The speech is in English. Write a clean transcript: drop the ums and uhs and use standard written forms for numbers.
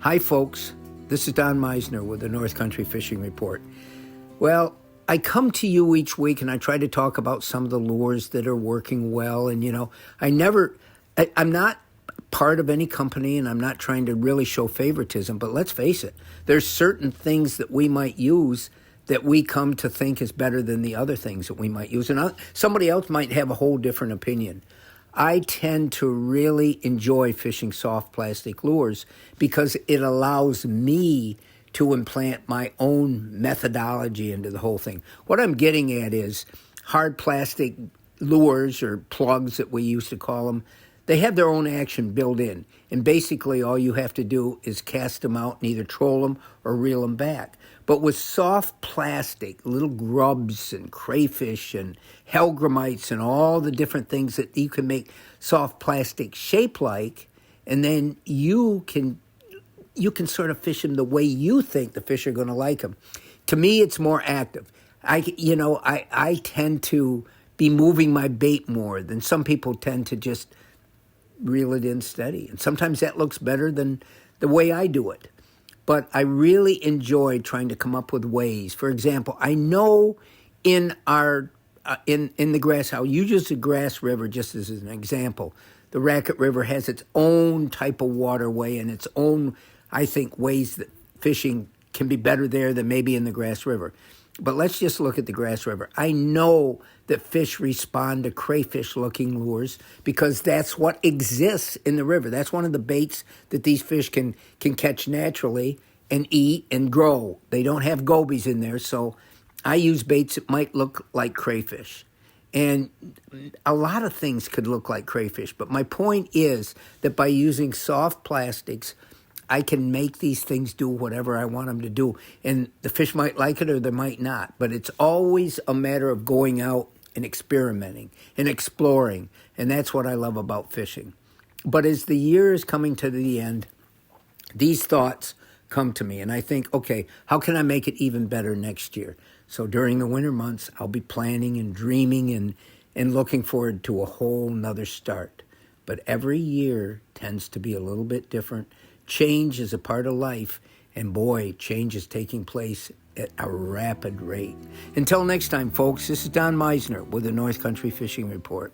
Hi, folks. This is Don Meissner with the North Country Fishing Report. Well, I come to you each week and I try to talk about some of the lures that are working well. And, I'm not part of any company and I'm not trying to really show favoritism, but let's face it, there's certain things that we might use that we come to think is better than the other things that we might use. And somebody else might have a whole different opinion. I tend to really enjoy fishing soft plastic lures because it allows me to implant my own methodology into the whole thing. What I'm getting at is hard plastic lures or plugs that we used to call them. They have their own action built in. And basically all you have to do is cast them out and either troll them or reel them back. But with soft plastic, little grubs and crayfish and hellgrammites and all the different things that you can make soft plastic shape like, and then you can sort of fish them the way you think the fish are going to like them. To me, it's more active. I tend to be moving my bait more than some people tend to just reel it in steady. And sometimes that looks better than the way I do it. But I really enjoy trying to come up with ways. For example, I know in our in the grass, how you use the Grass River just as an example. The Racket River has its own type of waterway and its own, I think, ways that fishing can be better there than maybe in the Grass River. But let's just look at the Grass River. I know that fish respond to crayfish-looking lures because that's what exists in the river. That's one of the baits that these fish can catch naturally and eat and grow. They don't have gobies in there, so I use baits that might look like crayfish. And a lot of things could look like crayfish, but my point is that by using soft plastics, I can make these things do whatever I want them to do. And the fish might like it or they might not. But it's always a matter of going out and experimenting and exploring. And that's what I love about fishing. But as the year is coming to the end, these thoughts come to me. And I think, okay, how can I make it even better next year? So during the winter months, I'll be planning and dreaming and looking forward to a whole nother start. But every year tends to be a little bit different. Change is a part of life, and boy, change is taking place at a rapid rate. Until next time, folks, this is Don Meissner with the North Country Fishing Report.